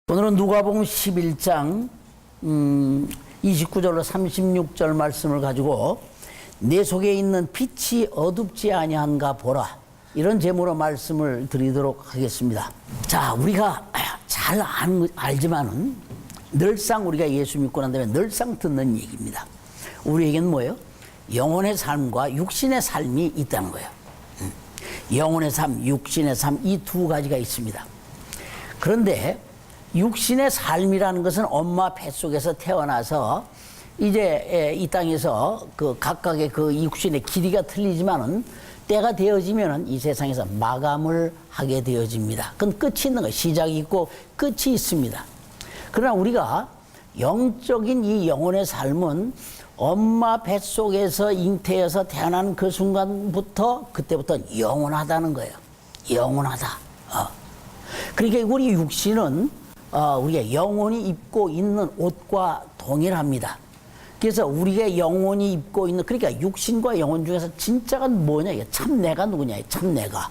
오늘은 누가복음 11장 29절로 36절 말씀을 가지고 내 속에 있는 빛이 어둡지 아니한가 보라, 이런 제목으로 말씀을 드리도록 하겠습니다. 자, 우리가 잘 알지만은 늘상 우리가 예수 믿고 난 다음에 늘상 듣는 얘기입니다. 우리에게는 뭐예요? 영혼의 삶과 육신의 삶이 있다는 거예요. 영혼의 삶, 육신의 삶, 이 두 가지가 있습니다. 그런데 육신의 삶이라는 것은 엄마 뱃속에서 태어나서 이제 이 땅에서 그 각각의 그 육신의 길이가 틀리지만은 때가 되어지면은 이 세상에서 마감을 하게 되어집니다. 그건 끝이 있는 거예요. 시작이 있고 끝이 있습니다. 그러나 우리가 영적인 이 영혼의 삶은 엄마 뱃속에서 잉태해서 태어난 그 순간부터 그때부터 영원하다는 거예요. 영원하다. 그러니까 우리 육신은 우리가 영혼이 입고 있는 옷과 동일합니다. 그래서 우리가 영혼이 입고 있는, 그러니까 육신과 영혼 중에서 진짜가 뭐냐, 이게 참 내가 누구냐, 참 내가.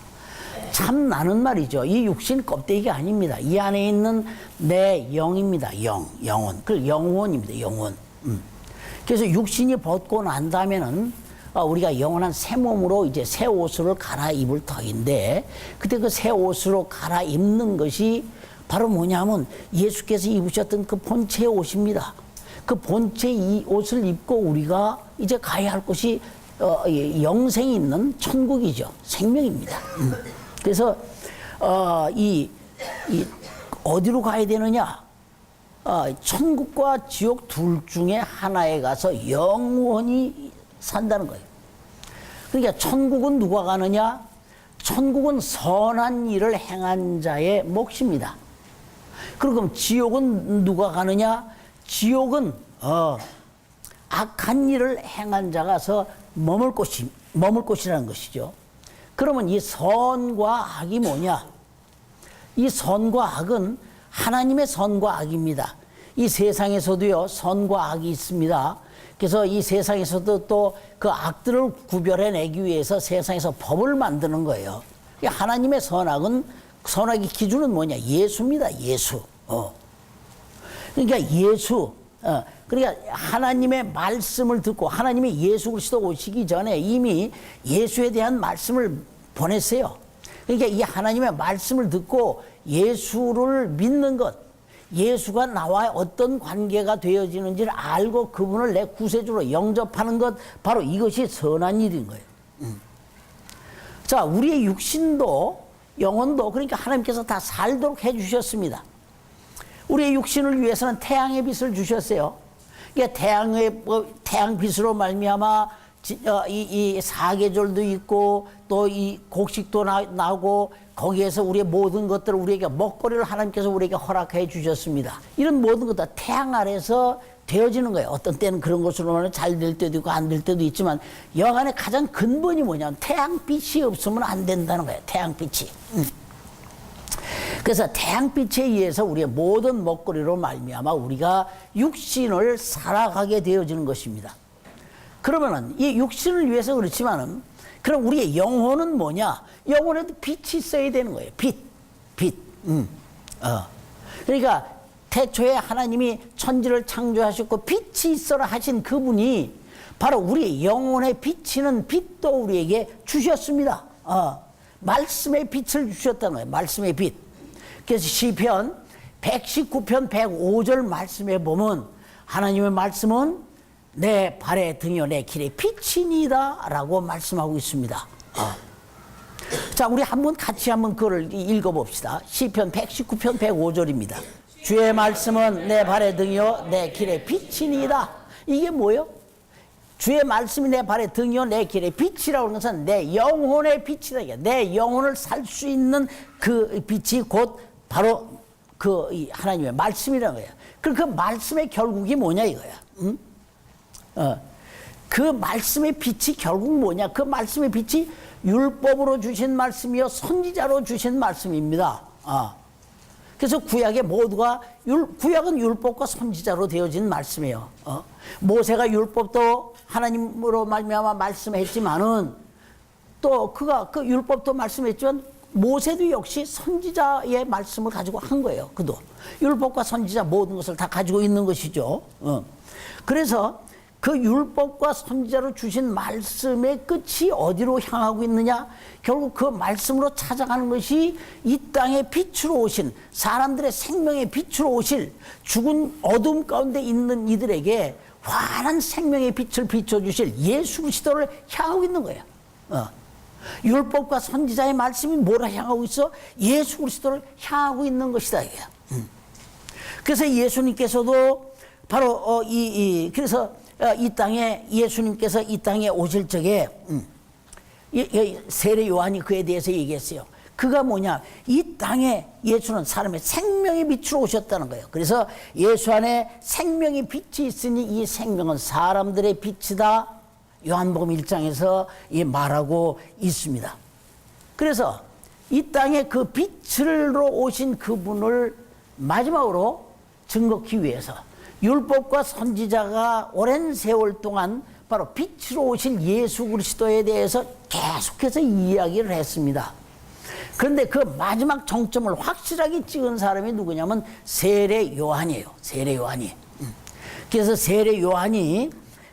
참 나는 말이죠. 이 육신 껍데기가 아닙니다. 이 안에 있는 내 영입니다. 영혼. 그 영혼입니다. 영혼. 그래서 육신이 벗고 난 다음에는 우리가 영원한 새 몸으로 이제 새 옷을 갈아입을 터인데, 그때 그 새 옷으로 갈아입는 것이 바로 뭐냐면 예수께서 입으셨던 그 본체의 옷입니다. 그 본체 이 옷을 입고 우리가 이제 가야 할 곳이 영생이 있는 천국이죠. 생명입니다. 그래서 어디로 가야 되느냐? 천국과 지옥 둘 중에 하나에 가서 영원히 산다는 거예요. 그러니까 천국은 누가 가느냐? 천국은 선한 일을 행한 자의 몫입니다. 그럼 지옥은 누가 가느냐? 지옥은 악한 일을 행한 자가 가서 머물 곳이라는 것이죠. 그러면 이 선과 악이 뭐냐? 이 선과 악은 하나님의 선과 악입니다. 이 세상에서도요, 선과 악이 있습니다. 그래서 이 세상에서도 또 그 악들을 구별해내기 위해서 세상에서 법을 만드는 거예요. 하나님의 선악의 기준은 뭐냐? 예수입니다. 예수. 그러니까 예수. 그러니까 하나님의 말씀을 듣고 하나님이 예수 그리스도 오시기 전에 이미 예수에 대한 말씀을 보냈어요. 그러니까 이 하나님의 말씀을 듣고 예수를 믿는 것, 예수가 나와 어떤 관계가 되어지는지를 알고 그분을 내 구세주로 영접하는 것, 바로 이것이 선한 일인 거예요. 자, 우리의 육신도 영혼도 그러니까 하나님께서 다 살도록 해주셨습니다. 우리의 육신을 위해서는 태양의 빛을 주셨어요. 그러니까 태양빛으로 말미암아 이 사계절도 있고 또 이 곡식도 나고 거기에서 우리의 모든 것들을 우리에게 먹거리를 하나님께서 우리에게 허락해 주셨습니다. 이런 모든 것 다 태양 아래서 되어지는 거예요. 어떤 때는 그런 것으로는 잘 될 때도 있고 안 될 때도 있지만 여간의 가장 근본이 뭐냐면 태양빛이 없으면 안 된다는 거예요. 태양빛이. 그래서 태양빛에 의해서 우리의 모든 먹거리로 말미암아 우리가 육신을 살아가게 되어지는 것입니다. 그러면은 이 육신을 위해서 그렇지만은 그럼 우리의 영혼은 뭐냐? 영혼에도 빛이 있어야 되는 거예요. 빛. 그러니까 태초에 하나님이 천지를 창조하셨고 빛이 있어라 하신 그분이 바로 우리의 영혼에 비치는 빛도 우리에게 주셨습니다. 말씀의 빛을 주셨다는 거예요. 말씀의 빛. 그래서 시편 119편 105절 말씀에 보면 하나님의 말씀은 내 발의 등이요 내 길의 빛이니이다 라고 말씀하고 있습니다. 자, 우리 같이 한번 그걸 읽어봅시다. 시편 119편 105절입니다. 주의 말씀은 내 발의 등이요 내 길의 빛이니이다. 이게 뭐예요? 주의 말씀이 내 발의 등이요 내 길의 빛이라고 하는 것은 내 영혼의 빛이다. 내 영혼을 살 수 있는 그 빛이 곧 바로 그 하나님의 말씀이라는 거예요. 그 말씀의 결국이 뭐냐 이거야. 그 말씀의 빛이 결국 뭐냐? 그 말씀의 빛이 율법으로 주신 말씀이요 선지자로 주신 말씀입니다. 그래서 구약의 모두가 구약은 율법과 선지자로 되어진 말씀이에요. 모세가 율법도 하나님으로 말미암아 말씀했지만은 또 그가 그 율법도 말씀했지만 모세도 역시 선지자의 말씀을 가지고 한 거예요. 그도 율법과 선지자 모든 것을 다 가지고 있는 것이죠. 그래서 그 율법과 선지자로 주신 말씀의 끝이 어디로 향하고 있느냐? 결국 그 말씀으로 찾아가는 것이 이 땅의 빛으로 오신, 사람들의 생명의 빛으로 오실, 죽은 어둠 가운데 있는 이들에게 환한 생명의 빛을 비춰주실 예수 그리스도를 향하고 있는 거예요. 율법과 선지자의 말씀이 뭐라 향하고 있어? 예수 그리스도를 향하고 있는 것이다 이거야. 그래서 예수님께서도 바로 그래서 이 땅에 예수님께서 이 땅에 오실 적에 세례 요한이 그에 대해서 얘기했어요. 그가 뭐냐? 이 땅에 예수는 사람의 생명의 빛으로 오셨다는 거예요. 그래서 예수 안에 생명의 빛이 있으니 이 생명은 사람들의 빛이다. 요한복음 1장에서 말하고 있습니다. 그래서 이 땅에 그 빛으로 오신 그분을 마지막으로 증거하기 위해서 율법과 선지자가 오랜 세월 동안 바로 빛으로 오실 예수 그리스도에 대해서 계속해서 이야기를 했습니다. 그런데 그 마지막 정점을 확실하게 찍은 사람이 누구냐면 세례 요한이에요. 세례 요한이. 그래서 세례 요한이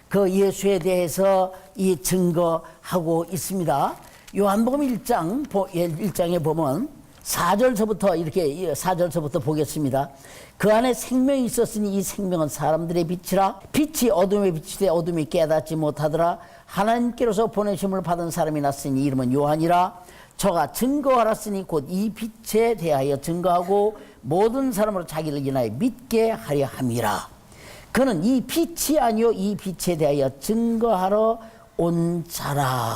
그 예수에 대해서 이 증거하고 있습니다. 요한복음 1장에 보면 4절서부터 이렇게 4절서부터 보겠습니다. 그 안에 생명이 있었으니 이 생명은 사람들의 빛이라. 빛이 어둠에 비치되 어둠이 깨닫지 못하더라. 하나님께로서 보내심을 받은 사람이 났으니 이름은 요한이라. 저가 증거하였으니 곧 이 빛에 대하여 증거하고 모든 사람으로 자기를 인하여 믿게 하려 함이라. 그는 이 빛이 아니요 이 빛에 대하여 증거하러 온 자라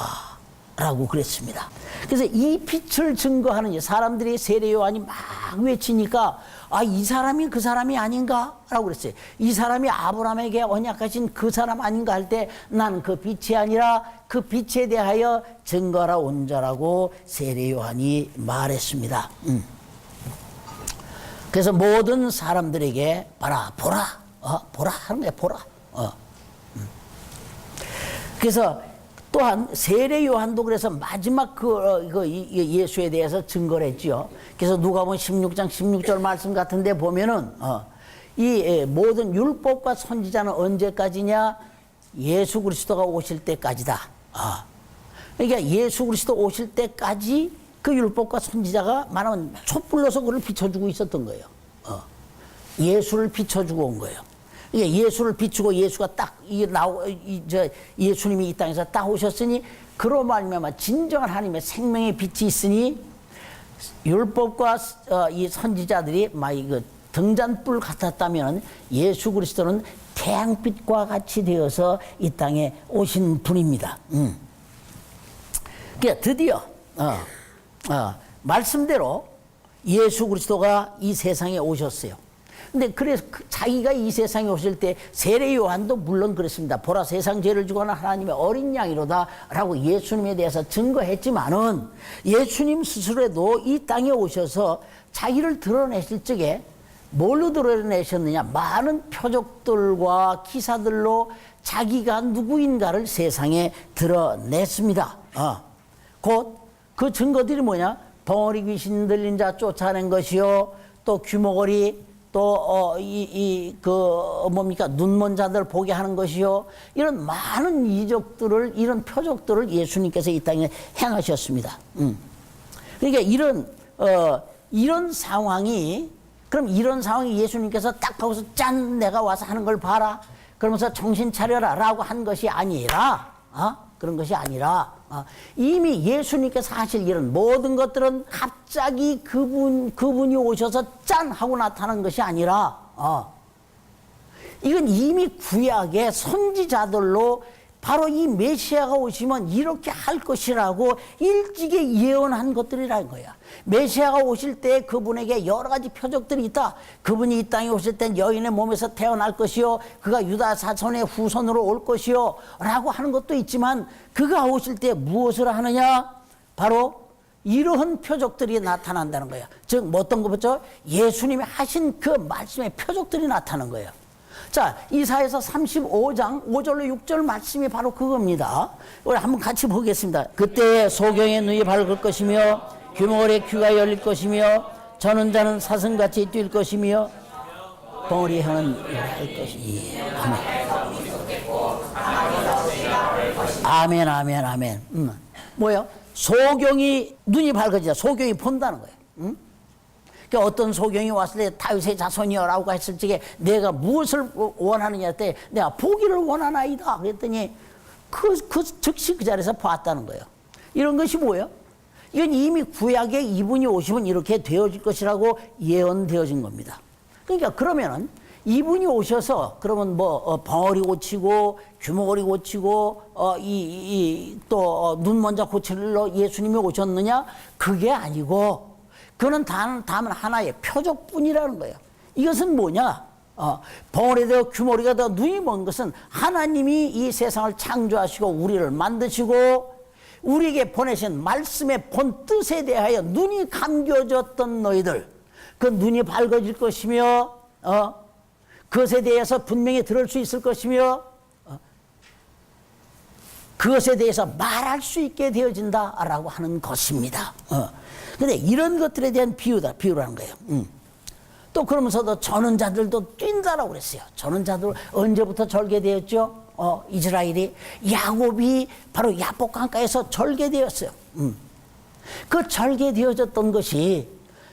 라고 그랬습니다. 그래서 이 빛을 증거하는 사람들이 세례 요한이 막 외치니까 이 사람이 그 사람이 아닌가? 라고 그랬어요. 이 사람이 아브라함에게 언약하신 그 사람 아닌가 할 때 나는 그 빛이 아니라 그 빛에 대하여 증거하러 온 자라고 세례 요한이 말했습니다. 그래서 모든 사람들에게 보라 하는 거야. 보라. 그래서 또한 세례 요한도 그래서 마지막 예수에 대해서 증거를 했지요. 그래서 누가복음 16장 16절 말씀 같은데 보면은 이 모든 율법과 선지자는 언제까지냐? 예수 그리스도가 오실 때까지다. 그러니까 예수 그리스도 오실 때까지 그 율법과 선지자가 말하면 촛불로서 그를 비춰주고 있었던 거예요. 예수를 비춰주고 온 거예요. 예수를 비추고 예수가 예수님이 이 땅에서 딱 오셨으니 그로 말미암아 진정한 하나님의 생명의 빛이 있으니 율법과 이 선지자들이 등잔불 같았다면 예수 그리스도는 태양빛과 같이 되어서 이 땅에 오신 분입니다. 그러니까 드디어 말씀대로 예수 그리스도가 이 세상에 오셨어요. 근데 그래서 자기가 이 세상에 오실 때 세례 요한도 물론 그랬습니다. 보라 세상 죄를 지고 온 하나님의 어린 양이로다 라고 예수님에 대해서 증거했지만은 예수님 스스로도 이 땅에 오셔서 자기를 드러내실 적에 뭘로 드러내셨느냐? 많은 표적들과 기사들로 자기가 누구인가를 세상에 드러냈습니다. 곧 그 증거들이 뭐냐? 벙어리 귀신 들린 자 쫓아낸 것이요, 또 귀머거리, 또 눈먼 자들 보게 하는 것이요, 이런 많은 이적들을, 이런 표적들을 예수님께서 이 땅에 행하셨습니다. 그러니까 이런 상황이, 그럼 이런 상황이 예수님께서 딱 하고서 짠 내가 와서 하는 걸 봐라 그러면서 정신 차려라 라고 한 것이 아니라 그런 것이 아니라 이미 예수님께서 하실 이런 모든 것들은 갑자기 그분이 오셔서 짠 하고 나타난 것이 아니라 이건 이미 구약의 선지자들로 바로 이 메시아가 오시면 이렇게 할 것이라고 일찍이 예언한 것들이라는 거야. 메시아가 오실 때 그분에게 여러 가지 표적들이 있다. 그분이 이 땅에 오실 땐 여인의 몸에서 태어날 것이요, 그가 유다 자손의 후손으로 올 것이요 라고 하는 것도 있지만 그가 오실 때 무엇을 하느냐? 바로 이러한 표적들이 나타난다는 거야. 즉 어떤 거죠? 예수님이 하신 그 말씀의 표적들이 나타나는 거예요. 자, 이사야서 35장 5절로 6절 말씀이 바로 그겁니다. 우리 한번 같이 보겠습니다. 그때 소경의 눈이 밝을 것이며 규모의 귀가 열릴 것이며 저는 자는 사슴같이 뛸 것이며 벙어리 혀는 할 것이니. 아멘. 아멘, 아멘. 뭐요? 소경이 눈이 밝아지자 소경이 본다는 거예요. 그러니까 어떤 소경이 왔을 때 다윗의 자손이여라고 했을 적에 내가 무엇을 원하느냐 때 내가 보기를 원하나이다 그랬더니 즉시 그 자리에서 봤다는 거예요. 이런 것이 뭐예요? 이건 이미 구약에 이분이 오시면 이렇게 되어질 것이라고 예언되어진 겁니다. 그러니까 그러면은 이분이 오셔서 그러면 뭐 벙어리 고치고 규모리 고치고 또 눈 먼저 고치러 예수님이 오셨느냐? 그게 아니고 그는 다만 하나의 표적뿐이라는 거예요. 이것은 뭐냐? 벙어리 되어 규모리가 되어 눈이 먼 것은 하나님이 이 세상을 창조하시고 우리를 만드시고 우리에게 보내신 말씀의 본 뜻에 대하여 눈이 감겨졌던 너희들, 그 눈이 밝아질 것이며 그것에 대해서 분명히 들을 수 있을 것이며 그것에 대해서 말할 수 있게 되어진다라고 하는 것입니다. 근데 이런 것들에 대한 비유라는 거예요. 또 그러면서도 저는 자들도 뛴다라고 그랬어요. 저는 자들 언제부터 절개되었죠? 이스라엘이 야곱이 바로 야복 강가에서 절개되었어요. 그 절개되어졌던 것이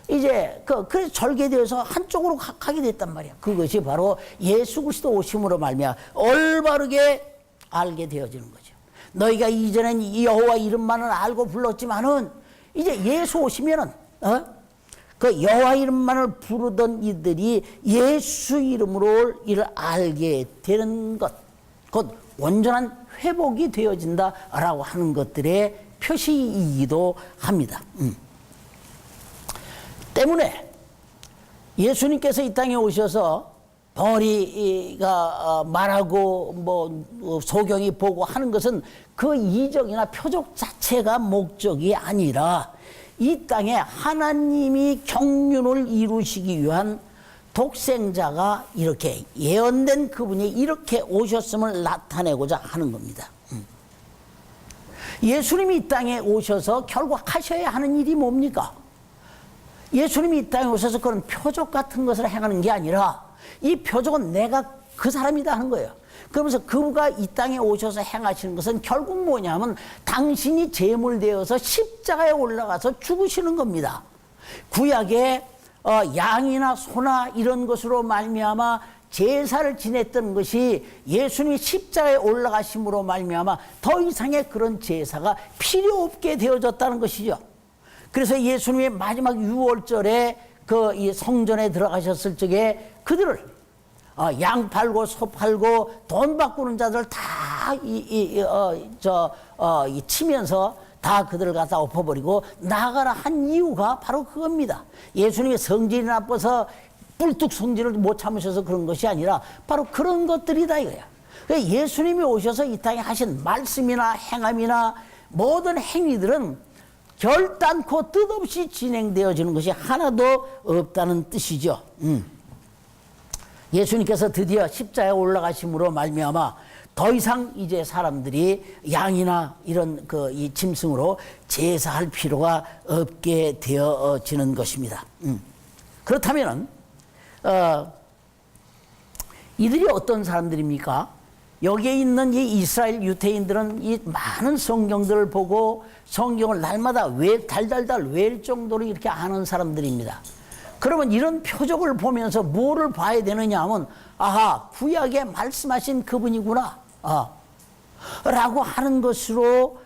이제 그 절개되어서 한쪽으로 가게 됐단 말이야. 그것이 바로 예수 그리스도 오심으로 말미암아 올바르게 알게 되어지는 거죠. 너희가 이전엔 여호와 이름만은 알고 불렀지만은 이제 예수 오시면은 그 여호와 이름만을 부르던 이들이 예수 이름으로 이를 알게 되는 것, 곧 온전한 회복이 되어진다라고 하는 것들의 표시이기도 합니다. 때문에 예수님께서 이 땅에 오셔서 벙어리가 말하고 뭐 소경이 보고 하는 것은 그 이적이나 표적 자체가 목적이 아니라 이 땅에 하나님이 경륜을 이루시기 위한 독생자가 이렇게 예언된 그분이 이렇게 오셨음을 나타내고자 하는 겁니다. 예수님이 이 땅에 오셔서 결국 하셔야 하는 일이 뭡니까? 예수님이 이 땅에 오셔서 그런 표적 같은 것을 행하는 게 아니라 이 표적은 내가 그 사람이다 하는 거예요. 그러면서 그가 이 땅에 오셔서 행하시는 것은 결국 뭐냐면 당신이 제물되어서 십자가에 올라가서 죽으시는 겁니다. 구약에 양이나 소나 이런 것으로 말미암아 제사를 지냈던 것이 예수님이 십자가에 올라가심으로 말미암아 더 이상의 그런 제사가 필요 없게 되어졌다는 것이죠. 그래서 예수님의 마지막 유월절에 이 성전에 들어가셨을 적에 그들을 양 팔고 소 팔고 돈 바꾸는 자들 다 치면서 다 그들을 갖다 엎어버리고 나가라 한 이유가 바로 그겁니다. 예수님의 성질이 나빠서 뿔뚝 성질을 못 참으셔서 그런 것이 아니라 바로 그런 것들이다 이거야. 예수님이 오셔서 이 땅에 하신 말씀이나 행함이나 모든 행위들은 결단코 뜻없이 진행되어지는 것이 하나도 없다는 뜻이죠. 예수님께서 드디어 십자가에 올라가심으로 말미암아 더 이상 이제 사람들이 양이나 이런 이 짐승으로 제사할 필요가 없게 되어지는 것입니다. 그렇다면은 이들이 어떤 사람들입니까? 여기에 있는 이 이스라엘 유대인들은 이 많은 성경들을 보고 성경을 날마다 달달달 외울 정도로 이렇게 아는 사람들입니다. 그러면 이런 표적을 보면서 뭐를 봐야 되느냐 하면 아하 구약에 말씀하신 그분이구나 라고 하는 것으로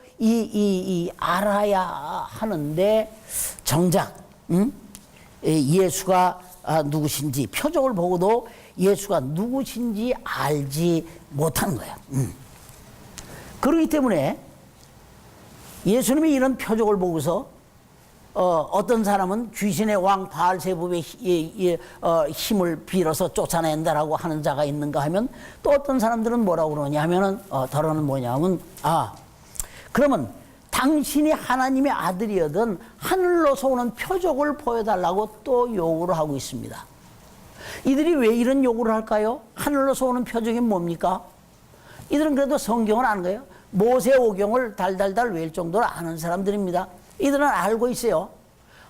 알아야 하는데 정작 예수가 누구신지 표적을 보고도 예수가 누구신지 알지 못하는 거예요. 그렇기 때문에 예수님이 이런 표적을 보고서 어떤 사람은 귀신의 왕 바알세불의 힘을 빌어서 쫓아낸다라고 하는 자가 있는가 하면 또 어떤 사람들은 뭐라고 그러냐 하면은 더러는 뭐냐 하면 그러면 당신이 하나님의 아들이어든 하늘로서 오는 표적을 보여달라고 또 요구를 하고 있습니다. 이들이 왜 이런 요구를 할까요? 하늘로서 오는 표적이 뭡니까? 이들은 그래도 성경을 아는 거예요. 모세 오경을 달달달 외울 정도로 아는 사람들입니다. 이들은 알고 있어요.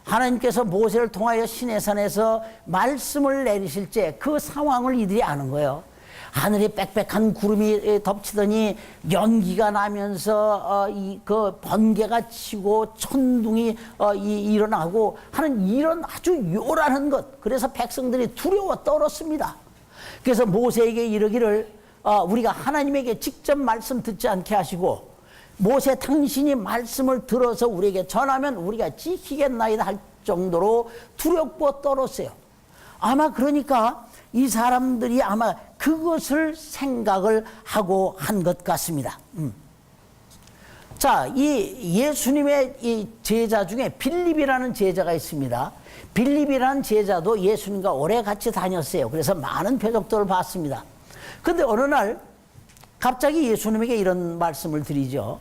하나님께서 모세를 통하여 시내산에서 말씀을 내리실 때 그 상황을 이들이 아는 거예요. 하늘에 빽빽한 구름이 덮치더니 연기가 나면서 그 번개가 치고 천둥이 일어나고 하는 이런 아주 요란한 것. 그래서 백성들이 두려워 떨었습니다. 그래서 모세에게 이르기를 우리가 하나님에게 직접 말씀 듣지 않게 하시고 모세 당신이 말씀을 들어서 우리에게 전하면 우리가 지키겠나이다 할 정도로 두렵고 떨었어요. 아마 그러니까 이 사람들이 아마 그것을 생각을 하고 한 것 같습니다. 자, 이 예수님의 이 제자 중에 빌립이라는 제자가 있습니다. 빌립이라는 제자도 예수님과 오래 같이 다녔어요. 그래서 많은 표적들을 봤습니다. 근데 어느 날 갑자기 예수님에게 이런 말씀을 드리죠.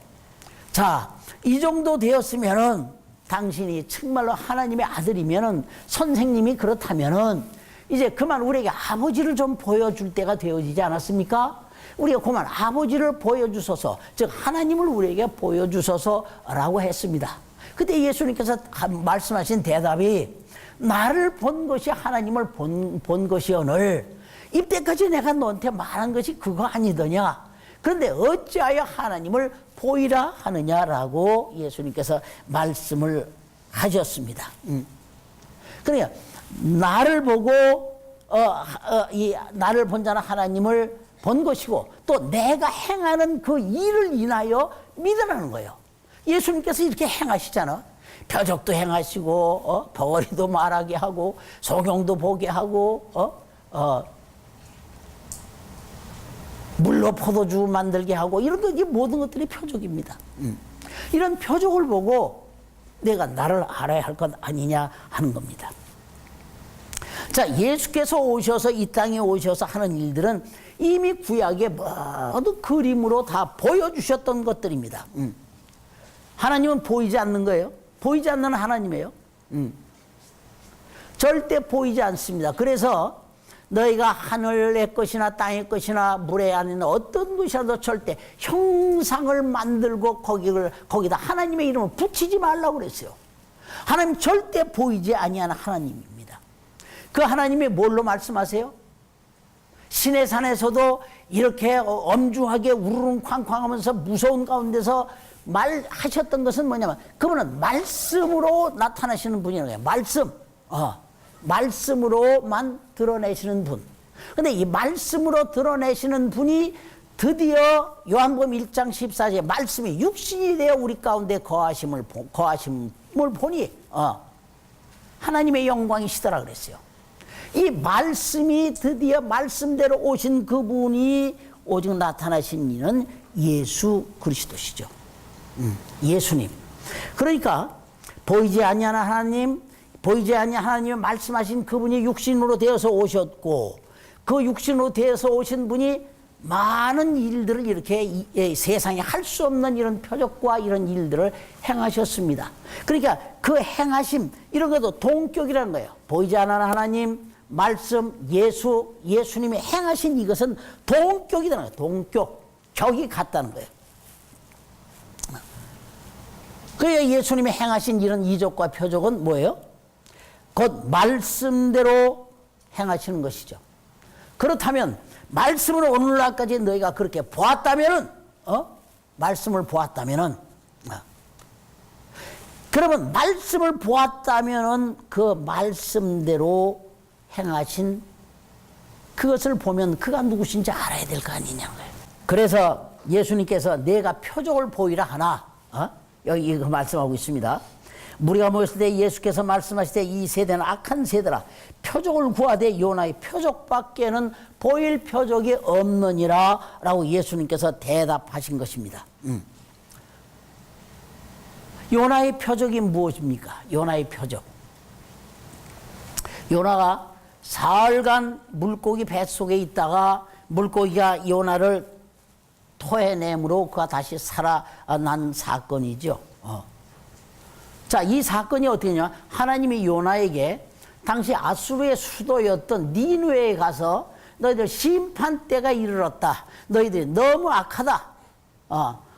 자, 이 정도 되었으면은 당신이 정말로 하나님의 아들이면은 선생님이 그렇다면은 이제 그만 우리에게 아버지를 좀 보여줄 때가 되어지지 않았습니까? 우리가 그만 아버지를 보여주소서, 즉 하나님을 우리에게 보여주소서라고 했습니다. 그때 예수님께서 말씀하신 대답이 나를 본 것이 하나님을 본 것이오늘 이때까지 내가 너한테 말한 것이 그거 아니더냐? 그런데 어찌하여 하나님을 보이라 하느냐라고 예수님께서 말씀을 하셨습니다. 그러니까 나를 보고 나를 본 자는 하나님을 본 것이고 또 내가 행하는 그 일을 인하여 믿으라는 거예요. 예수님께서 이렇게 행하시잖아. 표적도 행하시고 벙어리도 말하게 하고 소경도 보게 하고 물로 포도주 만들게 하고 이런 거, 이 모든 것들이 표적입니다. 이런 표적을 보고 내가 나를 알아야 할 것 아니냐 하는 겁니다. 자, 예수께서 오셔서 이 땅에 오셔서 하는 일들은 이미 구약에 모두 그림으로 다 보여주셨던 것들입니다. 하나님은 보이지 않는 거예요. 보이지 않는 하나님이에요. 절대 보이지 않습니다. 그래서 너희가 하늘의 것이나 땅의 것이나 물에 안에 어떤 것이라도 절대 형상을 만들고 거기다 하나님의 이름을 붙이지 말라고 그랬어요. 하나님 절대 보이지 아니하는 하나님입니다. 그 하나님이 뭘로 말씀하세요? 시내산에서도 이렇게 엄중하게 우르릉쾅쾅 하면서 무서운 가운데서 말하셨던 것은 뭐냐면 그분은 말씀으로 나타나시는 분이라는 거예요. 말씀으로만 드러내시는 분. 근데 이 말씀으로 드러내시는 분이 드디어 요한복음 1장 14절에 말씀이 육신이 되어 우리 가운데 거하심을 보니 하나님의 영광이시더라 그랬어요. 이 말씀이 드디어 말씀대로 오신 그분이 오직 나타나신 이는 예수 그리스도시죠. 예수님. 그러니까 보이지 아니하는 하나님, 보이지 아니하는 하나님이 말씀하신 그분이 육신으로 되어서 오셨고 그 육신으로 되어서 오신 분이 많은 일들을 이렇게 세상에 할 수 없는 이런 표적과 이런 일들을 행하셨습니다. 그러니까 그 행하심 이런 것도 동격이라는 거예요. 보이지 않는 하나님, 말씀, 예수님이 행하신 이것은 동격이라는 거예요. 동격. 격이 같다는 거예요. 그래야 예수님이 행하신 이런 이적과 표적은 뭐예요? 곧 말씀대로 행하시는 것이죠. 그렇다면 말씀을 오늘날까지 너희가 그렇게 보았다면은 말씀을 보았다면은 그러면 말씀을 보았다면은 그 말씀대로 행하신 그것을 보면 그가 누구신지 알아야 될 거 아니냐고요. 그래서 예수님께서 내가 표적을 보이라 하나 여기 이거 말씀하고 있습니다. 무리가 모였을 때 예수께서 말씀하실 때 이 세대는 악한 세대라 표적을 구하되 요나의 표적밖에는 보일 표적이 없느니라 라고 예수님께서 대답하신 것입니다. 요나의 표적이 무엇입니까? 요나의 표적. 요나가 사흘간 물고기 뱃속에 있다가 물고기가 요나를 토해내므로 그가 다시 살아난 사건이죠. 자, 이 사건이 어떻게 되냐? 하나님이 요나에게 당시 아수르의 수도였던 니느웨에 가서 너희들 심판 때가 이르렀다. 너희들이 너무 악하다.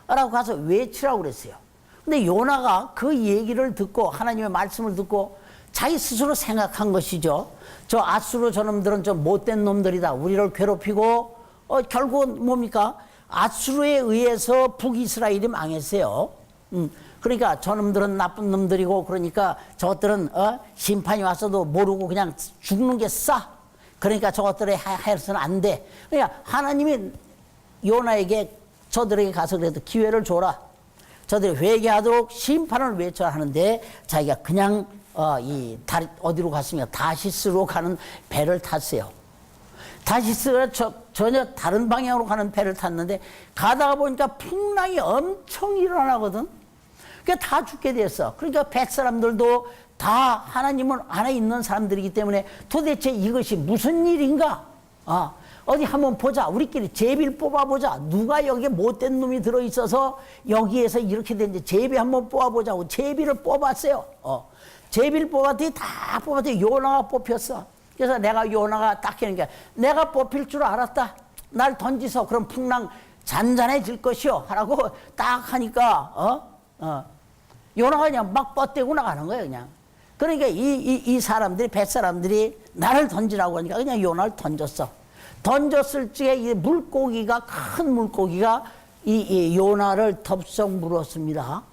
라고 가서 외치라고 그랬어요. 근데 요나가 그 얘기를 듣고 하나님의 말씀을 듣고 자기 스스로 생각한 것이죠. 저 아수르 저놈들은 좀 못된 놈들이다. 우리를 괴롭히고 결국은 뭡니까? 아수르에 의해서 북이스라엘이 망했어요. 그러니까 저놈들은 나쁜 놈들이고 그러니까 저것들은 심판이 왔어도 모르고 그냥 죽는 게 싸. 그러니까 저것들에 해서는 안 돼. 그러니까 하나님이 요나에게 저들에게 가서 그래도 기회를 줘라. 저들이 회개하도록 심판을 외쳐야 하는데 자기가 그냥 어디로 갔습니까? 다시스로 가는 배를 탔어요. 다시스가 전혀 다른 방향으로 가는 배를 탔는데 가다가 보니까 풍랑이 엄청 일어나거든. 그러니까 다 죽게 됐어. 그러니까 뱃사람들도 다 하나님은 안에 있는 사람들이기 때문에 도대체 이것이 무슨 일인가? 어디 한번 보자. 우리끼리 제비를 뽑아보자. 누가 여기에 못된 놈이 들어있어서 여기에서 이렇게 된지 제비 한번 뽑아보자고 제비를 뽑았어요. 제비를 뽑았더니 다 뽑았더니 요나가 뽑혔어. 그래서 내가 요나가 딱 하는 게 내가 뽑힐 줄 알았다. 날 던지서 그럼 풍랑 잔잔해질 것이요. 하라고 딱 하니까 요나가 그냥 막 뻗대고 나가는 거예요. 그냥. 그러니까 이 사람들이 뱃사람들이 나를 던지라고 하니까 그냥 요나를 던졌어. 던졌을 적에 이 물고기가 큰 물고기가 이 요나를 덥석 물었습니다.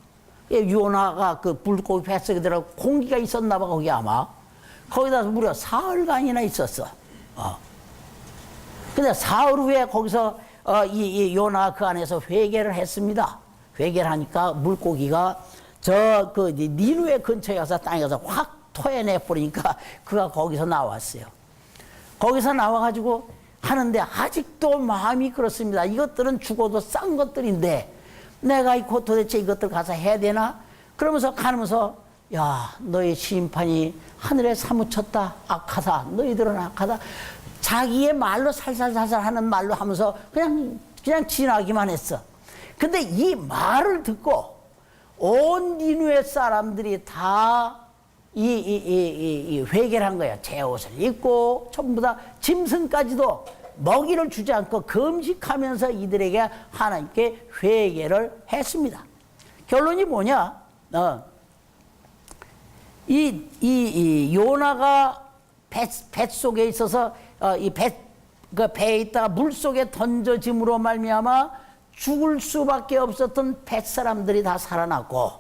요나가 그 물고기 뱃속에 들어 공기가 있었나 봐 거기 아마. 거기다 무려 사흘간이나 있었어. 근데 사흘 후에 거기서 이 요나가 그 안에서 회개를 했습니다. 회개를 하니까 물고기가 저 그 니누의 근처에 가서 땅에 가서 확 토해내 버리니까 그가 거기서 나왔어요. 거기서 나와가지고 하는데 아직도 마음이 그렇습니다. 이것들은 죽어도 싼 것들인데 내가 도대체 이것들 가서 해야 되나? 그러면서 가면서 야 너의 심판이 하늘에 사무쳤다. 악하다. 너희들은 악하다. 자기의 말로 살살살살 하는 말로 하면서 그냥 지나기만 했어. 근데 이 말을 듣고 온 니누의 사람들이 다 회개를 한 거야. 제 옷을 입고 전부 다 짐승까지도 먹이를 주지 않고 금식하면서 이들에게 하나님께 회개를 했습니다. 결론이 뭐냐? 이 요나가 뱃속에 있어서 그 배에 있다가 물속에 던져짐으로 말미암아 죽을 수밖에 없었던 뱃사람들이 다 살아났고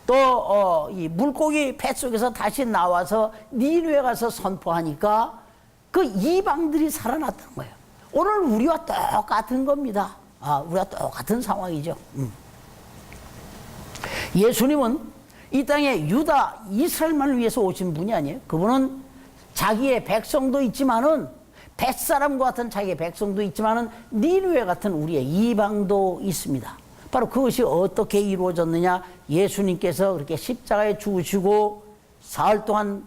또 이 물고기 뱃속에서 다시 나와서 니누에 가서 선포하니까 그 이방들이 살아났다는 거예요. 오늘 우리와 똑같은 겁니다. 우리와 똑같은 상황이죠. 예수님은 이 땅에 유다 이스라엘만을 위해서 오신 분이 아니에요. 그분은 자기의 백성도 있지만은 뱃사람과 같은 자기의 백성도 있지만은 니누에 같은 우리의 이방도 있습니다. 바로 그것이 어떻게 이루어졌느냐? 예수님께서 그렇게 십자가에 죽으시고 사흘 동안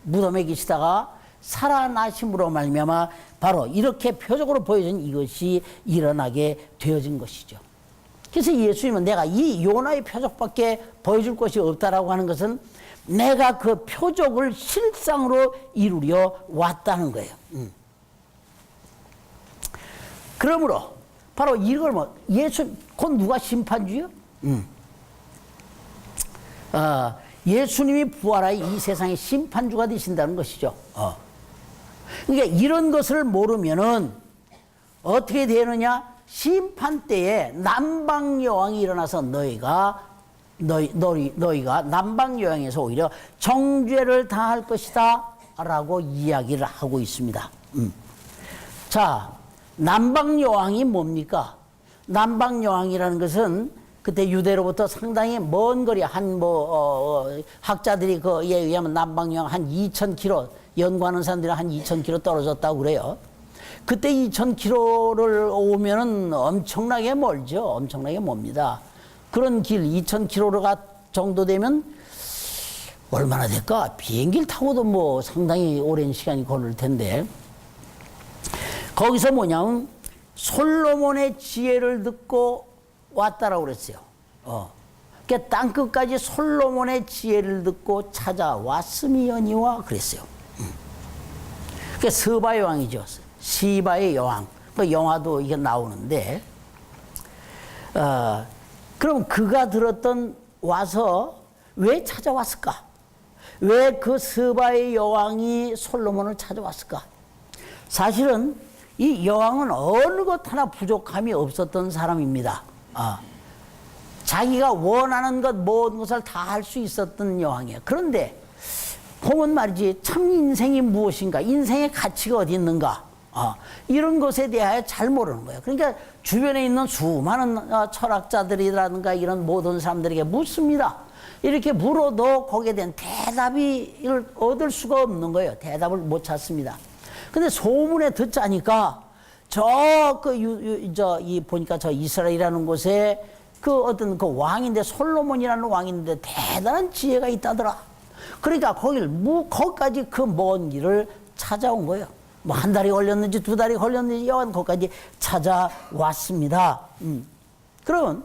무덤에 계시다가 살아나심으로 말미암아 바로 이렇게 표적으로 보여진 이것이 일어나게 되어진 것이죠. 그래서 예수님은 내가 이 요나의 표적밖에 보여줄 것이 없다라고 하는 것은 내가 그 표적을 실상으로 이루려 왔다는 거예요. 그러므로 바로 이걸 곧 누가 심판주요? 예수님이 부활하여 이 세상의 심판주가 되신다는 것이죠. 그러니까 이런 것을 모르면은 어떻게 되느냐? 심판 때에 남방 여왕이 일어나서 너희가 남방 여왕에서 오히려 정죄를 당할 것이다 라고 이야기를 하고 있습니다. 자, 남방 여왕이 뭡니까? 남방 여왕이라는 것은 그때 유대로부터 상당히 먼 거리 학자들이 그에 의하면 남방 여왕 한 2,000km 연구하는 사람들이 한 2,000km 떨어졌다고 그래요. 그때 2,000km를 오면은 엄청나게 멀죠. 엄청나게 멉니다. 그런 길 2,000km 정도 되면 얼마나 될까? 비행기를 타고도 뭐 상당히 오랜 시간이 걸릴 텐데 거기서 뭐냐면 솔로몬의 지혜를 듣고 왔다라고 그랬어요. 그러니까 땅끝까지 솔로몬의 지혜를 듣고 찾아왔음이여니와 그랬어요. 그러니까 스바의 왕이죠. 시바의 여왕. 그 영화도 이게 나오는데 그럼 그가 들었던 와서 왜 찾아왔을까? 왜 그 스바의 여왕이 솔로몬을 찾아왔을까? 사실은 이 여왕은 어느 것 하나 부족함이 없었던 사람입니다. 자기가 원하는 것 모든 것을 다 할 수 있었던 여왕이에요. 그런데 보면 말이지, 참 인생이 무엇인가, 인생의 가치가 어디 있는가, 이런 것에 대하여 잘 모르는 거예요. 그러니까 주변에 있는 수많은 철학자들이라든가 이런 모든 사람들에게 묻습니다. 이렇게 물어도 거기에 대한 대답이 얻을 수가 없는 거예요. 대답을 못 찾습니다. 근데 소문에 듣자니까 보니까 저 이스라엘이라는 곳에 그 어떤 그 왕인데, 솔로몬이라는 왕인데 대단한 지혜가 있다더라. 그러니까 거기까지 그 먼 길을 찾아온 거예요. 뭐 한 달이 걸렸는지 두 달이 걸렸는지 여간 거기까지 찾아왔습니다. 그러면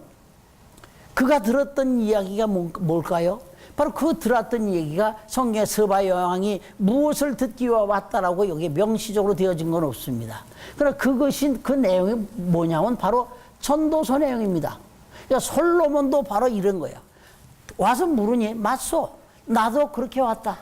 그가 들었던 이야기가 뭘까요? 바로 그 들었던 얘기가 성경의 스바 여왕이 무엇을 듣기 위해 왔다라고 여기 명시적으로 되어진 건 없습니다. 그러나 그것이, 그 내용이 뭐냐면 바로 전도서 내용입니다. 그러니까 솔로몬도 바로 이런 거예요. 와서 물으니, 맞소, 나도 그렇게 왔다.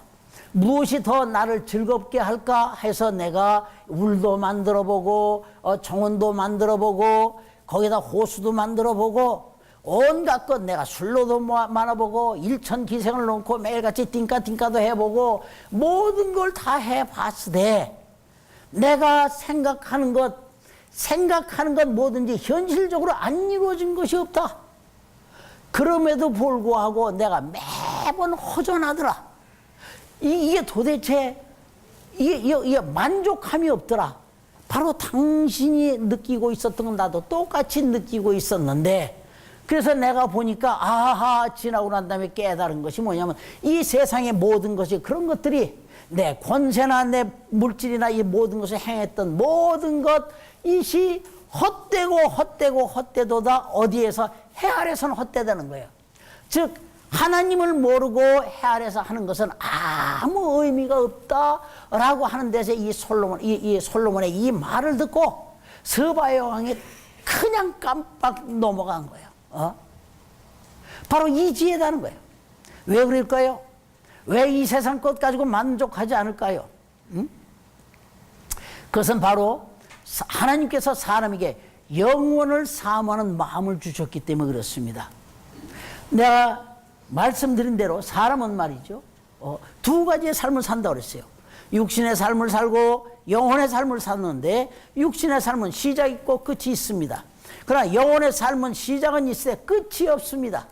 무엇이 더 나를 즐겁게 할까 해서 내가 울도 만들어보고 정원도 만들어보고 거기다 호수도 만들어보고 온갖 것, 내가 술로도 많아보고 일천기생을 놓고 매일같이 띵까띵까도 해보고 모든 걸 다 해봤으되 내가 생각하는 것 뭐든지 현실적으로 안 이루어진 것이 없다. 그럼에도 불구하고 내가 매번 허전하더라. 이게 도대체 이게 만족함이 없더라. 바로 당신이 느끼고 있었던 건 나도 똑같이 느끼고 있었는데, 그래서 내가 보니까 아하, 지나고 난 다음에 깨달은 것이 뭐냐면, 이 세상의 모든 것이, 그런 것들이 내 권세나 내 물질이나 이 모든 것을 행했던 모든 것, 이시 헛되도다. 어디에서? 해 아래서는 헛되다는 거예요. 즉 하나님을 모르고 해 아래서 하는 것은 아무 의미가 없다라고 하는 데서 이 솔로몬의 이 말을 듣고 스바 여왕이 그냥 깜빡 넘어간 거예요. 바로 이 지혜라는 거예요. 왜 그럴까요? 왜 이 세상 것 가지고 만족하지 않을까요? 그것은 바로 하나님께서 사람에게 영원을 사모하는 마음을 주셨기 때문에 그렇습니다. 내가 말씀드린 대로 사람은 말이죠, 두 가지의 삶을 산다고 그랬어요. 육신의 삶을 살고 영혼의 삶을 사는데, 육신의 삶은 시작이 있고 끝이 있습니다. 그러나 영혼의 삶은 시작은 있어야 끝이 없습니다.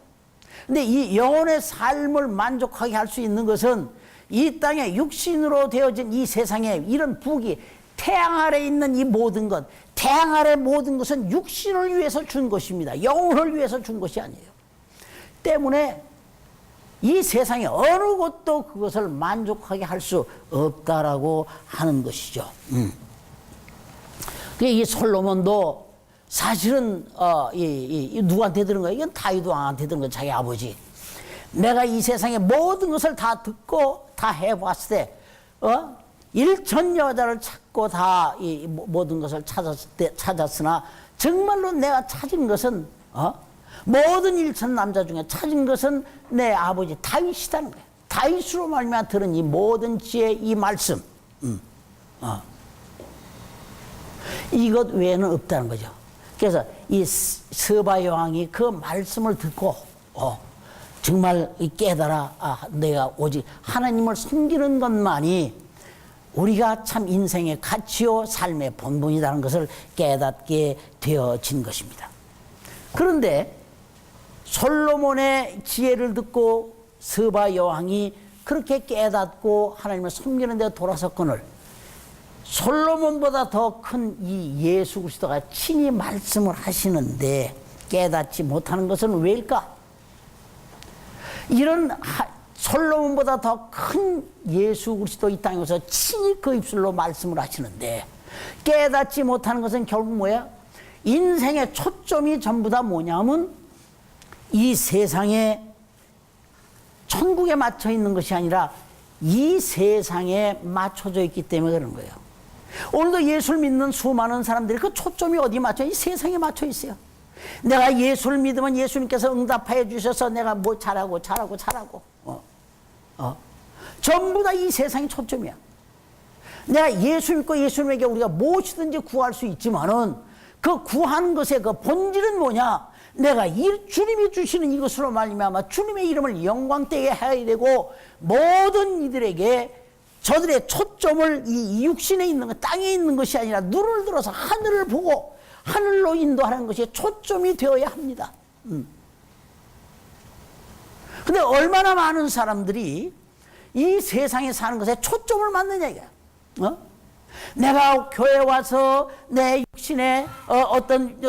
근데 이 영혼의 삶을 만족하게 할 수 있는 것은 이 땅에 육신으로 되어진 이 세상에 이런 부귀, 태양 아래 있는 이 모든 것, 태양 아래 모든 것은 육신을 위해서 준 것입니다. 영혼을 위해서 준 것이 아니에요. 때문에 이 세상에 어느 것도 그것을 만족하게 할 수 없다라고 하는 것이죠. 이 솔로몬도 사실은 누구한테 들은 거예요? 이건 다윗 왕한테 들은 거예요. 자기 아버지. 내가 이 세상의 모든 것을 다 듣고 다 해봤을 때, 일천 여자를 찾고 다 이 모든 것을 찾았으나 정말로 내가 찾은 것은 모든 일천 남자 중에 찾은 것은 내 아버지 다윗이라는 거예요. 다윗으로 말미암아 들은 이 모든 지혜, 이 말씀, 이것 외에는 없다는 거죠. 그래서 이 스바 여왕이 그 말씀을 듣고 정말 깨달아, 내가 오직 하나님을 섬기는 것만이 우리가 참 인생의 가치요 삶의 본분이라는 것을 깨닫게 되어진 것입니다. 그런데 솔로몬의 지혜를 듣고 스바 여왕이 그렇게 깨닫고 하나님을 섬기는 데 돌아섰거늘, 솔로몬보다 더 큰 이 예수 그리스도가 친히 말씀을 하시는데 깨닫지 못하는 것은 왜일까? 이런 솔로몬보다 더 큰 예수 그리스도 이 땅에 오셔서 친히 그 입술로 말씀을 하시는데 깨닫지 못하는 것은 결국 뭐야? 인생의 초점이 전부 다 뭐냐면 이 세상에, 천국에 맞춰 있는 것이 아니라 이 세상에 맞춰져 있기 때문에 그런 거예요. 오늘도 예수를 믿는 수많은 사람들이 그 초점이 어디 맞춰? 이 세상에 맞춰 있어요. 내가 예수를 믿으면 예수님께서 응답하여 주셔서 내가 뭐 잘하고. 전부 다 이 세상의 초점이야. 내가 예수 믿고 예수님에게 우리가 무엇이든지 구할 수 있지만은 그 구하는 것의 그 본질은 뭐냐? 내가 주님이 주시는 이것으로 말미암아 주님의 이름을 영광되게 해야 되고, 모든 이들에게 저들의 초점을 이 육신에 있는 것, 땅에 있는 것이 아니라 눈을 들어서 하늘을 보고 하늘로 인도하는 것이 초점이 되어야 합니다. 근데 얼마나 많은 사람들이 이 세상에 사는 것에 초점을 맞느냐 이거야. 내가 교회 와서 내 육신에 어떤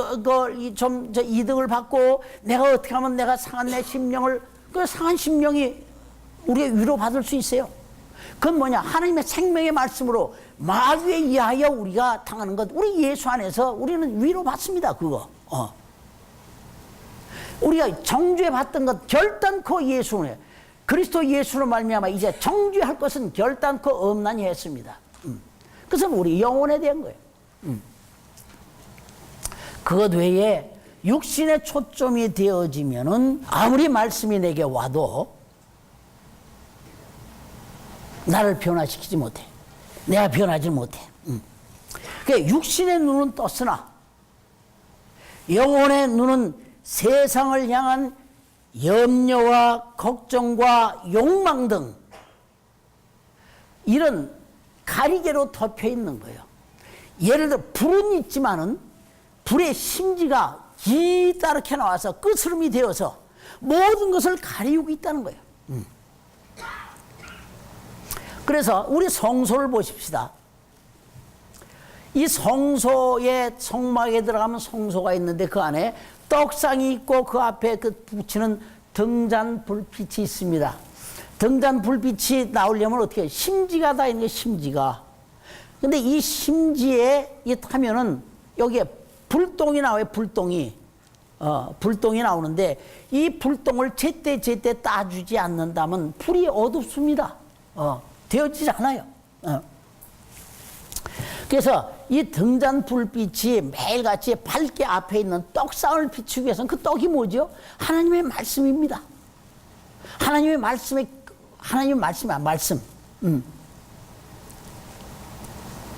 좀 이득을 받고, 내가 어떻게 하면 내가 상한 내 심령을, 그 상한 심령이 우리가 위로받을 수 있어요. 그건 뭐냐? 하나님의 생명의 말씀으로 마귀에 의하여 우리가 당하는 것, 우리 예수 안에서 우리는 위로받습니다. 그거. 우리가 정죄 받던 것 결단코 예수는, 그리스도 예수로 말미암아 이제 정죄할 것은 결단코 없나니 했습니다. 그것은 우리 영혼에 대한 거예요. 그것 외에 육신의 초점이 되어지면은 아무리 말씀이 내게 와도 나를 변화시키지 못해. 내가 변하지 못해. 그러니까 육신의 눈은 떴으나 영혼의 눈은 세상을 향한 염려와 걱정과 욕망 등 이런 가리개로 덮여 있는 거예요. 예를 들어 불은 있지만은 불의 심지가 기다랗게 나와서 끝으름이 되어서 모든 것을 가리우고 있다는 거예요. 그래서 우리 성소를 보십시다. 이 성소의 성막에 들어가면 성소가 있는데 그 안에 떡상이 있고 그 앞에 그 붙이는 등잔 불빛이 있습니다. 등잔 불빛이 나오려면 어떻게 해요? 심지가 다 있는 게 심지가. 근데 이 심지에 타면은 여기에 불똥이 나와요. 불똥이. 불똥이 나오는데 이 불똥을 제때 따주지 않는다면 불이 어둡습니다. 되어지지 않아요. 그래서 이 등잔 불빛이 매일같이 밝게 앞에 있는 떡상을 비추기 위해서는 그 떡이 뭐죠? 하나님의 말씀입니다. 하나님의 말씀이야, 말씀.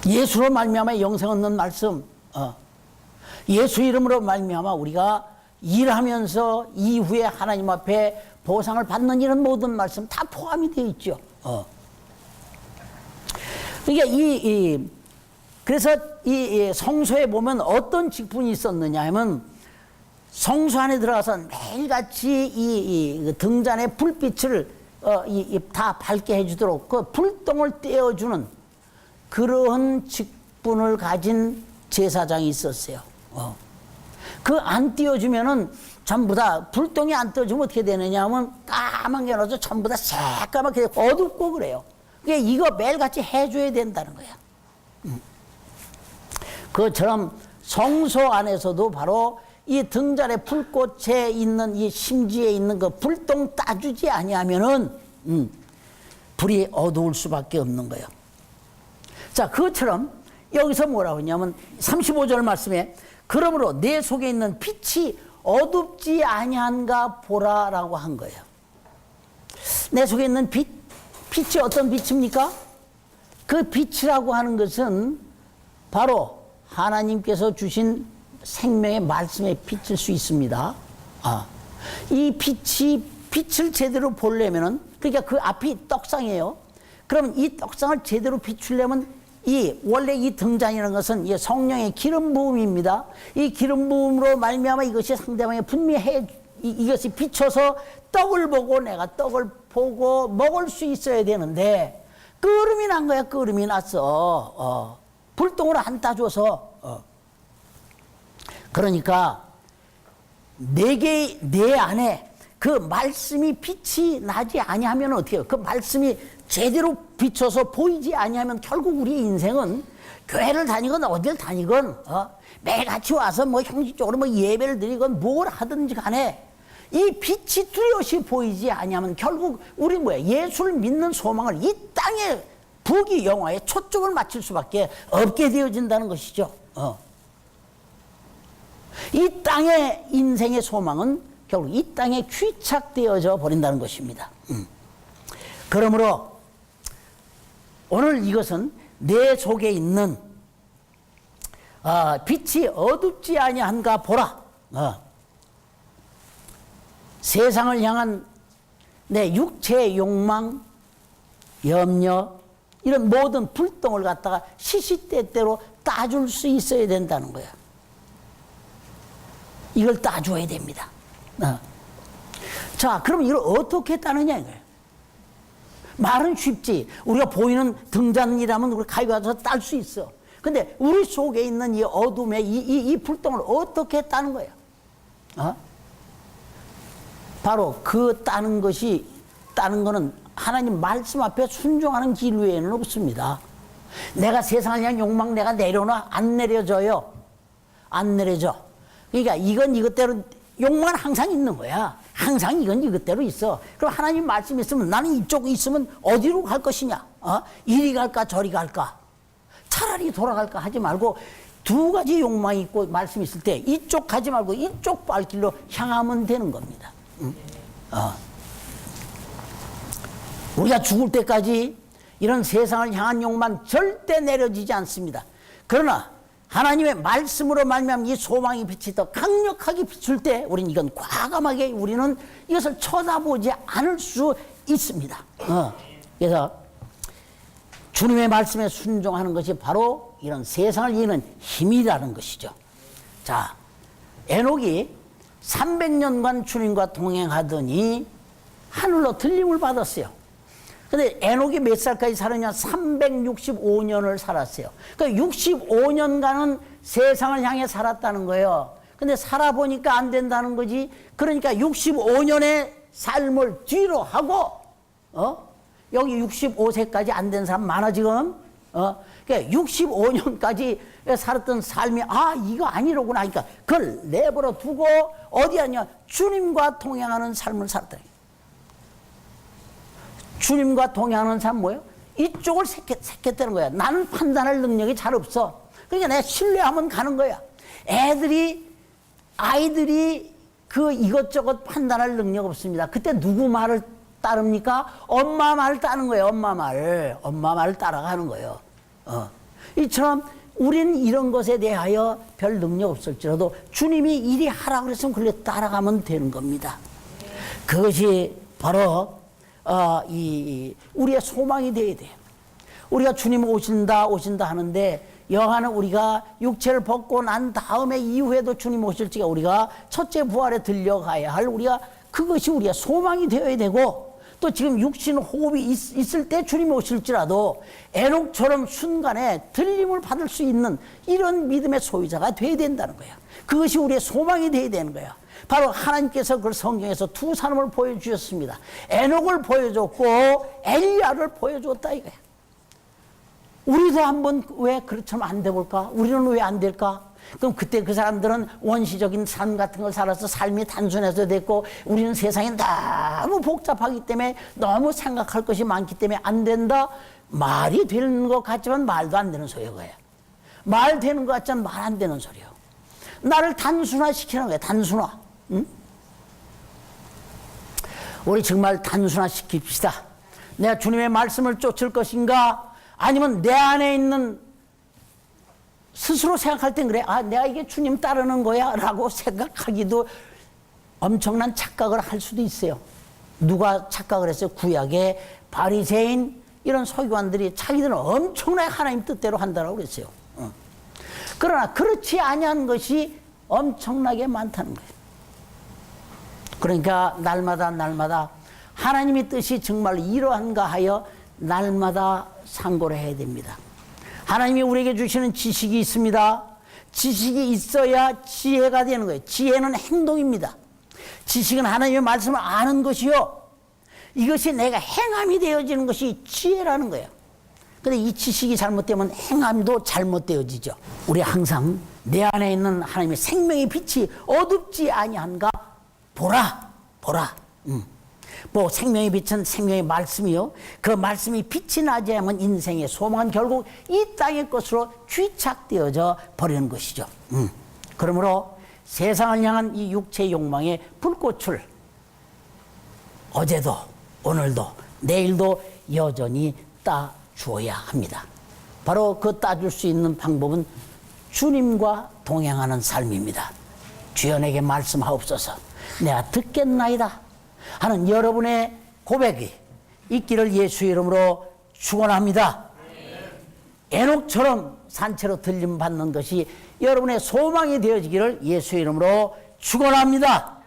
예수로 말미암아 영생 얻는 말씀. 예수 이름으로 말미암아 우리가 일하면서 이후에 하나님 앞에 보상을 받는 이런 모든 말씀 다 포함이 되어 있죠. 그러니까 그래서 이 성소에 보면 어떤 직분이 있었느냐 하면, 성소 안에 들어가서 매일같이 이 등잔의 불빛을 다 밝게 해주도록 그 불똥을 떼어주는 그러한 직분을 가진 제사장이 있었어요. 그 안 띄워주면은 전부 다, 불똥이 안 띄워주면 어떻게 되느냐 하면 까만 게 나서 전부 다 새까맣게 어둡고 그래요. 그러니까 이거 매일같이 해줘야 된다는 거야. 그처럼 성소 안에서도 바로 이 등잔에 불꽃에 있는 이 심지에 있는 그 불똥 따주지 아니하면은 불이 어두울 수밖에 없는 거예요. 자, 그것처럼 여기서 뭐라고 했냐면 35절 말씀에 그러므로 내 속에 있는 빛이 어둡지 아니한가 보라라고 한 거예요. 내 속에 있는 빛이 어떤 빛입니까? 그 빛이라고 하는 것은 바로 하나님께서 주신 생명의 말씀의 빛일 수 있습니다. 이 빛을 제대로 보려면은, 그러니까 그 앞이 떡상이에요. 그럼 이 떡상을 제대로 비추려면 원래 이 등잔이라는 것은 이 성령의 기름 부음입니다. 이 기름 부음으로 말미암아 이것이 상대방에 분명히 이것이 비춰서 떡을 보고 내가 떡을 보고 먹을 수 있어야 되는데, 끓음이 난 거야. 끓음이 났어. 불똥으로 안 따줘서. 그러니까 내 안에 그 말씀이 빛이 나지 아니하면 어떻게 해요? 그 말씀이 제대로 비춰서 보이지 아니하면 결국 우리의 인생은 교회를 다니건 어딜 다니건 매일같이 와서 뭐 형식적으로 뭐 예배를 드리건 뭘 하든지 간에 이 빛이 뚜렷이 보이지 아니하면 결국 우리 뭐야? 예수를 믿는 소망을 이 땅의 부귀 영화에 초점을 맞출 수밖에 없게 되어진다는 것이죠. 이 땅의 인생의 소망은 결국 이 땅에 귀착되어져 버린다는 것입니다. 그러므로 오늘 이것은 내 속에 있는 빛이 어둡지 아니한가 보라. 세상을 향한 내 육체의 욕망, 염려, 이런 모든 불똥을 갖다가 시시때때로 따줄 수 있어야 된다는 거야. 이걸 따줘야 됩니다. 자, 그럼 이걸 어떻게 따느냐 이거예요. 말은 쉽지. 우리가 보이는 등잔이라면 우리 가위가 와서 딸 수 있어. 근데 우리 속에 있는 이 어둠의 이 불똥을 어떻게 따는 거예요? 바로 그 따는 거는 하나님 말씀 앞에 순종하는 길 외에는 없습니다. 내가 세상을 향한 욕망 내가 내려놔? 안 내려져요. 안 내려져. 그러니까 이건 이것대로 욕망은 항상 있는 거야. 항상 이건 이것대로 있어. 그럼 하나님 말씀이 있으면 나는 이쪽 있으면 어디로 갈 것이냐? 이리 갈까 저리 갈까? 차라리 돌아갈까 하지 말고 두 가지 욕망이 있고 말씀이 있을 때 이쪽 가지 말고 이쪽 발길로 향하면 되는 겁니다. 우리가 죽을 때까지 이런 세상을 향한 욕망 절대 내려지지 않습니다. 그러나 하나님의 말씀으로 말미암아 이 소망의 빛이 더 강력하게 비출 때 우리는 이건 과감하게 우리는 이것을 쳐다보지 않을 수 있습니다. 그래서 주님의 말씀에 순종하는 것이 바로 이런 세상을 이기는 힘이라는 것이죠. 자, 에녹이 300년간 주님과 동행하더니 하늘로 들림을 받았어요. 근데 에녹이 몇 살까지 살았냐? 365년을 살았어요. 그러니까 65년간은 세상을 향해 살았다는 거예요. 근데 살아보니까 안 된다는 거지. 그러니까 65년의 삶을 뒤로 하고, 여기 65세까지 안 된 사람 많아, 지금. 그러니까 65년까지 살았던 삶이, 이거 아니로구나. 그러니까 그걸 내버려 두고, 어디 하냐? 주님과 동행하는 삶을 살았다. 주님과 동행하는 사람 뭐예요? 이쪽을 택했다는 거야. 나는 판단할 능력이 잘 없어. 그러니까 내가 신뢰하면 가는 거야. 아이들이 그 이것저것 판단할 능력 없습니다. 그때 누구 말을 따릅니까? 엄마 말을 따르는 거예요. 엄마 말을 따라가는 거예요. 이처럼 우리는 이런 것에 대하여 별 능력 없을지라도 주님이 이리 하라고 그랬으면 그걸 따라가면 되는 겁니다. 그것이 바로 우리의 소망이 되어야 돼요. 우리가 주님 오신다 하는데 여하는 우리가 육체를 벗고 난 다음에 이후에도 주님 오실지가 우리가 첫째 부활에 들려가야 할 그것이 우리의 소망이 되어야 되고, 또 지금 육신 호흡이 있을 때 주님 오실지라도 에녹처럼 순간에 들림을 받을 수 있는 이런 믿음의 소유자가 되어야 된다는 거예요. 그것이 우리의 소망이 되어야 되는 거예요. 바로 하나님께서 그 성경에서 두 사람을 보여주셨습니다. 에녹을 보여줬고 엘리야를 보여줬다 이거야. 우리도 한번 왜 그렇처럼 안 돼볼까? 우리는 왜 안 될까? 그럼 그때 그 사람들은 원시적인 삶 같은 걸 살아서 삶이 단순해서 됐고, 우리는 세상이 너무 복잡하기 때문에 너무 생각할 것이 많기 때문에 안 된다. 말이 되는 것 같지만 말도 안 되는 소리야. 말 되는 것 같지만 말 안 되는 소리야. 나를 단순화시키는 거야. 단순화. 응? 우리 정말 단순화시킵시다. 내가 주님의 말씀을 쫓을 것인가? 아니면 내 안에 있는 스스로 생각할 땐 그래. 내가 이게 주님 따르는 거야 라고 생각하기도 엄청난 착각을 할 수도 있어요. 누가 착각을 했어요? 구약의 바리새인 이런 서기관들이 자기들은 엄청나게 하나님 뜻대로 한다고 그랬어요. 그러나 그렇지 아니한 것이 엄청나게 많다는 거예요. 그러니까 날마다 하나님의 뜻이 정말 이러한가 하여 날마다 상고를 해야 됩니다. 하나님이 우리에게 주시는 지식이 있습니다. 지식이 있어야 지혜가 되는 거예요. 지혜는 행동입니다. 지식은 하나님의 말씀을 아는 것이요, 이것이 내가 행함이 되어지는 것이 지혜라는 거예요. 근데 이 지식이 잘못되면 행함도 잘못되어지죠. 우리 항상 내 안에 있는 하나님의 생명의 빛이 어둡지 아니한가 보라. 뭐 생명의 빛은 생명의 말씀이요, 그 말씀이 빛이 나지 않으면 인생의 소망은 결국 이 땅의 것으로 귀착되어져 버리는 것이죠. 그러므로 세상을 향한 이 육체 욕망의 불꽃을 어제도 오늘도 내일도 여전히 따주어야 합니다. 바로 그 따줄 수 있는 방법은 주님과 동행하는 삶입니다. 주여 내게 말씀하옵소서, 내가 듣겠나이다 하는 여러분의 고백이 있기를 예수 이름으로 축원합니다. 에녹처럼 산채로 들림 받는 것이 여러분의 소망이 되어지기를 예수 이름으로 축원합니다.